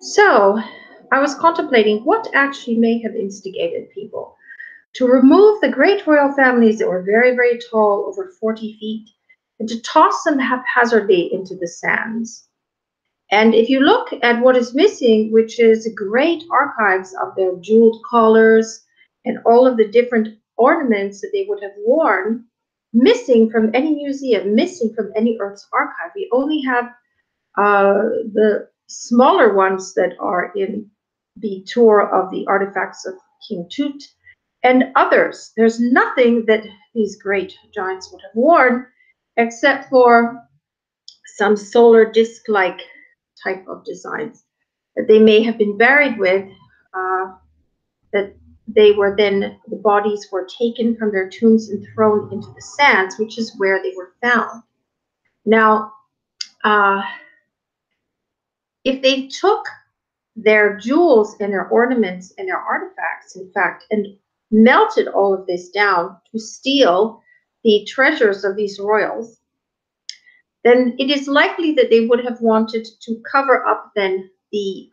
So I was contemplating what actually may have instigated people to remove the great royal families that were very, very tall, over 40 feet, and to toss them haphazardly into the sands. And if you look at what is missing, which is great archives of their jeweled collars and all of the different ornaments that they would have worn, missing from any museum, missing from any Earth's archive. We only have the smaller ones that are in the tour of the artifacts of King Tut and others. There's nothing that these great giants would have worn except for some solar disc-like type of designs that they may have been buried with, that they were then, the bodies were taken from their tombs and thrown into the sands, which is where they were found. Now, if they took their jewels and their ornaments and their artifacts, in fact, and melted all of this down to steal the treasures of these royals, then it is likely that they would have wanted to cover up then the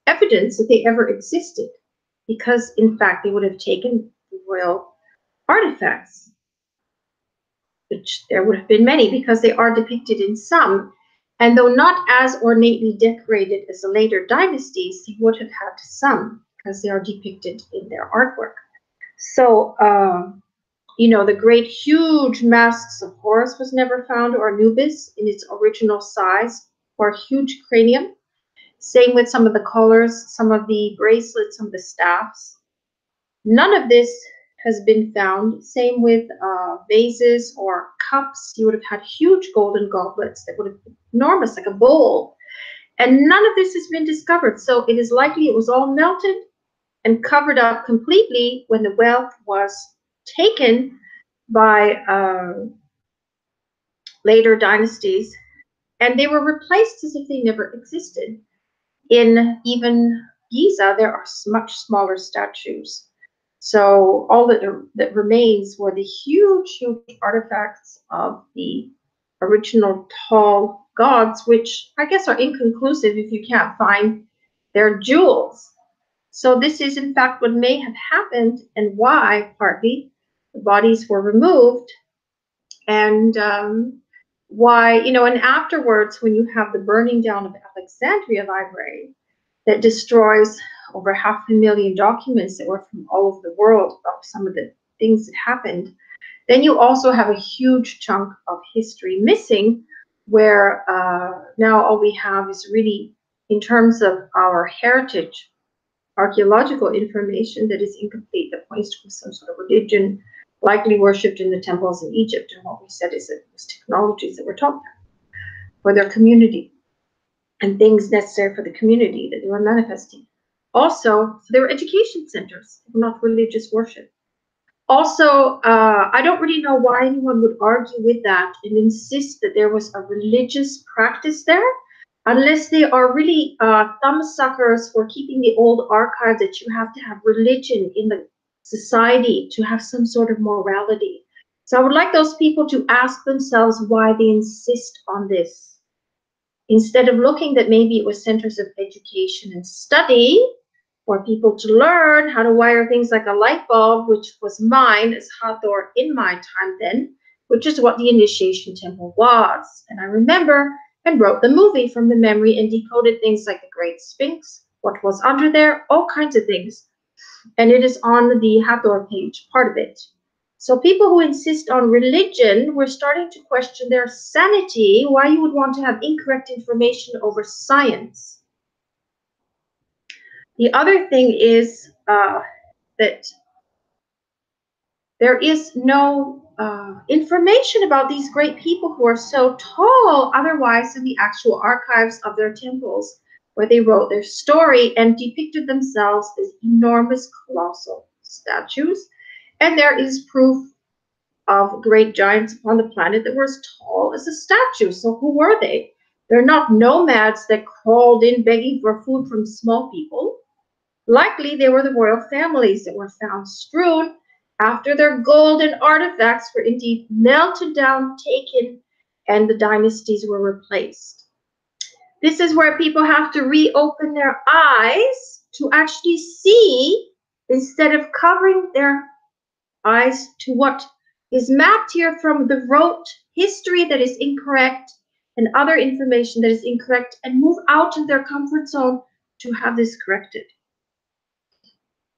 evidence that they ever existed, because in fact they would have taken the royal artifacts, which there would have been many because they are depicted in some. And though not as ornately decorated as the later dynasties, they would have had some because they are depicted in their artwork. So, the great huge masks of Horus was never found, or Anubis in its original size, or huge cranium. Same with some of the collars, some of the bracelets, some of the staffs. None of this has been found. Same with vases or cups. You would have had huge golden goblets that would have been enormous, like a bowl. And none of this has been discovered. So it is likely it was all melted and covered up completely when the wealth was taken by later dynasties. And they were replaced as if they never existed. In even Giza, there are much smaller statues. So all that remains were the huge, huge artifacts of the original tall gods, which I guess are inconclusive if you can't find their jewels. So this is in fact what may have happened, and why partly the bodies were removed, and why, and afterwards when you have the burning down of Alexandria Library that destroys over 500,000 documents that were from all over the world of some of the things that happened, then you also have a huge chunk of history missing, where now all we have is really, in terms of our heritage, archaeological information that is incomplete, that points to some sort of religion likely worshipped in the temples in Egypt. And what we said is that it was technologies that were taught them for their community and things necessary for the community that they were manifesting. Also, they were education centers, not religious worship. Also, I don't really know why anyone would argue with that and insist that there was a religious practice there, unless they are really thumbsuckers for keeping the old archive that you have to have religion in the society to have some sort of morality. So I would like those people to ask themselves why they insist on this, instead of looking that maybe it was centers of education and study for people to learn how to wire things like a light bulb, which was mine as Hathor in my time then, which is what the initiation temple was. And I remember and wrote the movie from the memory and decoded things like the Great Sphinx, what was under there, all kinds of things. And it is on the Hathor page, part of it. So people who insist on religion, we're starting to question their sanity, why you would want to have incorrect information over science. The other thing is that there is no information about these great people who are so tall otherwise in the actual archives of their temples, where they wrote their story and depicted themselves as enormous, colossal statues. And there is proof of great giants upon the planet that were as tall as a statue. So who were they? They're not nomads that crawled in begging for food from small people. Likely they were the royal families that were found strewn after their golden artifacts were indeed melted down, taken, and the dynasties were replaced. This is where people have to reopen their eyes to actually see, instead of covering their eyes to what is mapped here from the rote history that is incorrect and other information that is incorrect, and move out of their comfort zone to have this corrected.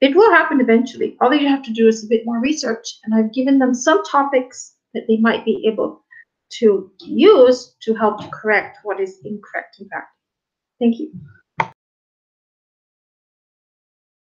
It will happen eventually. All you have to do is a bit more research, and I've given them some topics that they might be able to use to help correct what is incorrect in fact. Thank you.